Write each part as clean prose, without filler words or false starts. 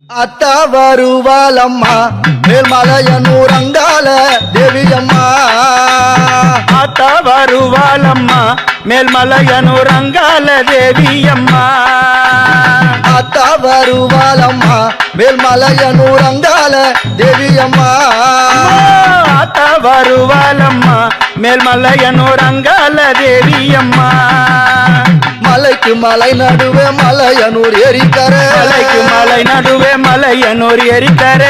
அத்த வருவாளம்மா மேல்மலையனூர் அங்கால தேவியம்மா. அத்த வருவாளம்மா மேல்மலையனூர் அங்கால தேவியம்மா. அத்த வருவாளம்மா மேல்மலையனூர் அங்கால தேவியம்மா. அத்த வருவாளம்மா மேல்மலையனூர் அங்கால தேவியம்மா. மலைக்கு மலை நடுவே மலையனூர் எரிக்கர. மலைக்கு மலை நடுவே மலையனூர் எரிக்கர.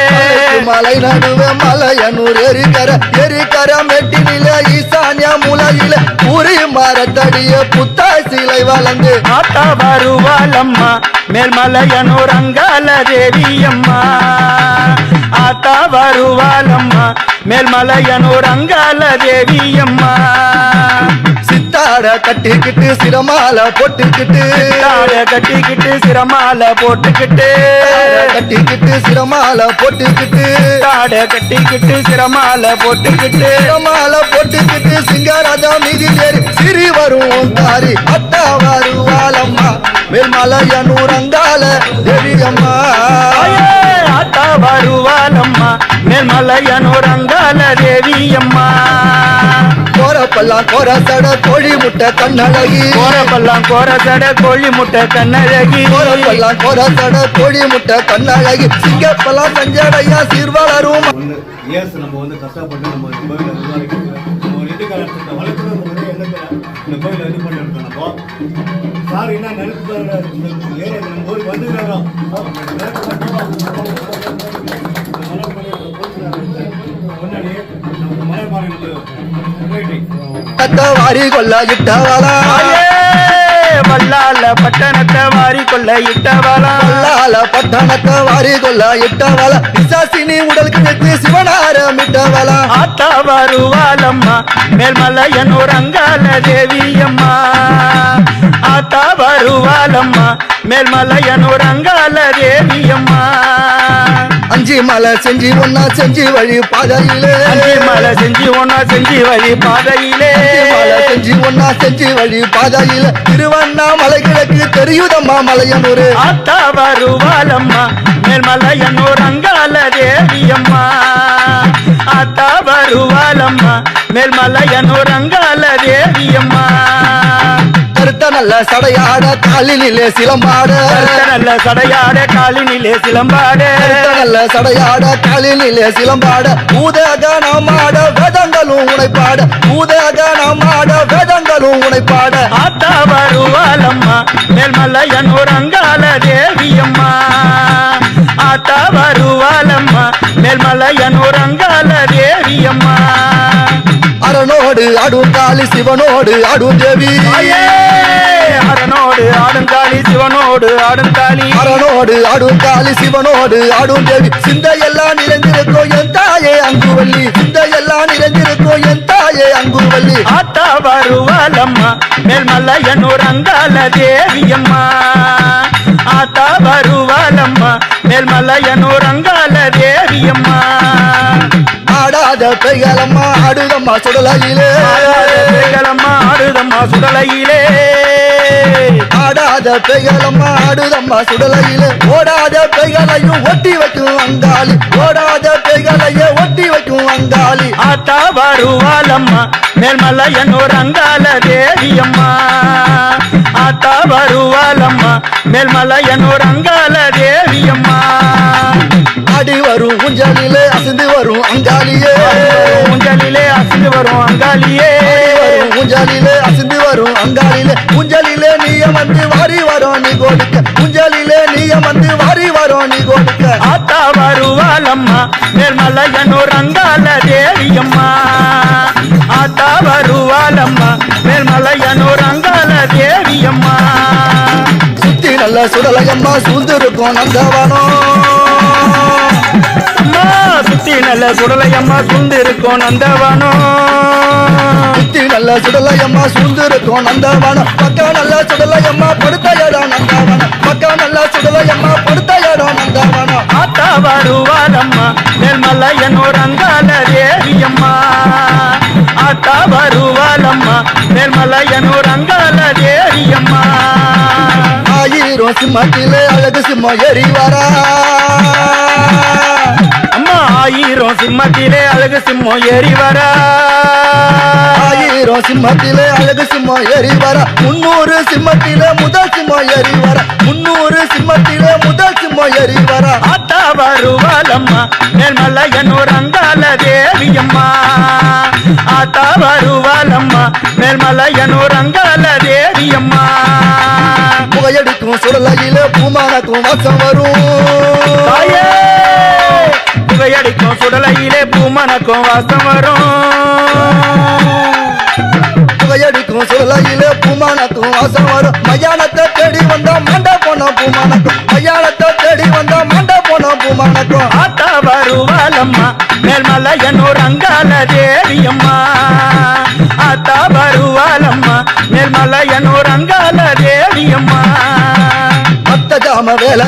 மலை நடுவே மலையனூர் எரிக்கர. எரிக்கர மெட்டினில ஈசான்ய மூலையில உரி மரத்தடிய புத்தாய் சிலை வளர்ந்து. அத்த வருவாளம்மா மேல்மலையனூர் அங்கால தேவியம்மா. அத்த வருவாளம்மா மேல்மலையனூர் அங்கால தேவியம்மா. சித்தாட கட்டிக்கிட்டு சிரமால போட்டுக்கிட்டு. சித்தாட கட்டிக்கிட்டு சிரமால போட்டுக்கிட்டு. கட்டிக்கிட்டு சிரமால போட்டுக்கிட்டு. சித்தாட கட்டிக்கிட்டு சிரமால போட்டுக்கிட்டு. சிரமால போட்டுக்கிட்டு சிங்கராஜா மீதி ஏறி சிறி வரும் தாரி. அத்த வருவாளம்மா மேல்மலையனூர் அங்கால தேவியம்மா. அத்த வருவாளம்மா மேல்மலையனூர் அங்கால தேவியம்மா. கோரப்பல்லாம் கோரசட கோழி முட்டை கண்ணழகி. கோரப்பல்லாம் கோரசட கோழி முட்டை கண்ணழகி. கோரப்பல்லாம் கோரசட கோழி முட்டை கண்ணழகி. சிங்கப்பெல்லாம் சஞ்சடையா சீர்வளரும். நம்ம கஷ்டப்பட்டு நம்ம கோயிலை நம்ம வீட்டுக்காரத்தை வளர்க்கணும் இந்த கோயிலை இது பண்ணிருக்கோம். நம்ம சார் என்ன நினைச்சு நம்ம போய் வந்துக்கிறோம். வாரி கொள்ள இட்டவளா. வல்லால பட்டணத்தை வாரி கொள்ள இட்டவளா. வல்லால பட்டணத்தை வாரி கொள்ள இட்டவளா. பிசாசினி உடலுக்கு நெற்றி சிவனாரமிட்டவளா. அத்த வருவாளம்மா மேல்மலையனூர் அங்கால தேவியம்மா. அத்த வருவாளம்மா மேல்மலையனூர் அங்கால தேவியம்மா. அஞ்சி மலை செஞ்சி ஒன்னா செஞ்சி வழி பாதையிலே. அஞ்சி மலை செஞ்சி ஒன்னா செஞ்சி வழி பாதையிலே. மலை செஞ்சி ஒன்னா செஞ்சி வழி பாதையில திருவண்ணாமலை கிழக்கு தெரியுதம்மா மலையனூர். அத்த வருவாளம்மா மேல்மலையனூர் அங்கால தேவியம்மா. அத்த வருவாளம்மா மேல்மலையனூர் அங்கால தேவியம்மா. கருத்த நல்ல சடையாட காலினிலே சிலம்பாட. நல்ல சடையாட காலினிலே சிலம்பாட. நல்ல சடையாட காலினிலே சிலம்பாட. ஊதக நாமாட வேதங்களும் உனைப்பாட. ஊதக நாமாட வேதங்களும் உனைப்பாட. அத்த வருவாளம்மா மேல்மலையனூர் அங்கால தேவியம்மா. அத்த வருவாளம்மா மேல்மலையனூர் அங்கால தேவியம்மா. அரணோடு ஆடும் காளி சிவனோடு ஆடும் தேவி. அரணோடு ஆடும் காளி சிவனோடு ஆடும் காளி. அரணோடு ஆடும் காளி சிவனோடு ஆடும் தேவி. சிந்தையெல்லாம் நிறைந்திருக்கும் என் தாயே அங்குவல்லி. சிந்தையெல்லாம் நிறைந்திருக்கும் என் தாயே அங்குவல்லி. அத்த வருவாளம்மா மேல்மலையனூர் அங்கால தேவியம்மா. அத்த வருவாளம்மா மேல்மலையனூர் அங்கால தேவியம்மா. ஆடாத பெய்களம்மா ஆடுதம்மா சுடலையிலே. பெய்களம்மா ஆடுதம்மா சுடலையிலே. ஆடாத பெய்களம்மா ஆடுதம்மா சுடலையிலே. ஓடாத பெய்களையும் ஒட்டி வைக்கும் அங்காளி. ஓடாத பெய்களையே ஒட்டி வைக்கும் அங்காளி. அத்த வருவாளம்மா மேல்மலையனூர் அங்கால தேவியம்மா. அத்த வருவாளம்மா மேல்மலையனூர் அங்கால தேவியம்மா. ஆடி வரும் ஊஞ்சலிலே அசைந்து வரும் அங்காளியே. ஊஞ்சலிலே அசைந்து வரும் அங்காளியே. ஊஞ்சலிலே அசைந்து வரும் அங்காளிலே. ஊஞ்சலிலே நீயம் வந்து வாரி வரும் நீ கொடுக்க. ஊஞ்சலிலே நீயம் வந்து வாரி வரும் நீ கொடுக்க. அத்த வருவாளம்மா மேல்மலையனூர் அங்கால தேவியம்மா. அத்த வருவாளம்மா மேல்மலையனூர் அங்கால தேவியம்மா. சுத்தி நல்ல சுடலையம்மா சூழ்ந்திருக்கும் நந்தவனம். சுத்தி நல்ல சுடலையம்மா சூழ்ந்திருக்கும் நந்தவனம். சுத்தி நல்ல சுடலையம்மா சூழ்ந்திருக்கும் நந்தவனம். பக்க நல்ல சுடலையம்மா படுத்த இடம் நந்தவனம். பக்க நல்ல சுடலையம்மா படுத்த இடம் நந்தவனம். அத்த வருவாளம்மா மேல்மலையனூர் அங்கால தேவியம்மா. அத்த வருவாளம்மா மேல்மலையனூர் அங்கால தேவியம்மா. ஆயிரம் சிம்மத்திலே அழகு சிம்மம் ஏறி வரா. சிம்மத்திலே அழகு சிம்மம் ஏறி வரா 1000 சிம்மத்திலே அழகு சிம்மம் ஏறி வர 300 சிம்மத்திலே முதல் சிம்மம் ஏறி வர 300 சிம்மத்திலே முதல் சிம்மம் ஏறி வர ஆத்தா வருவாளம்மா மேல்மலையனூர் அங்கால தேவியம்மா ஆத்தா வருவாளம்மா மேல்மலையனூர் அங்கால தேவியம்மா புகையடிக்கும் சுடலையிலே பூமானக்கும் வாசம் வரும் தாயே புகையடிக்கும் சுடலையிலே பூமணக்கும் வாசம் வரும் புகையடிக்கும் சுடலையிலே பூமானக்கும் வாசம் வரும் மயானத்தை தேடி வந்தா மாண்ட போன பூமானக்கும் மயானத்தை தேடி வந்தா மாண்ட போன பூமானக்கும் ஆத்தா வருவாளம்மா மேல்மலையனூர் அங்கால தேவியம்மா ஆத்தா வருவாளம்மா மேல்மலையனூர் அங்கால தேவியம்மா மத்த ஜாம வேலை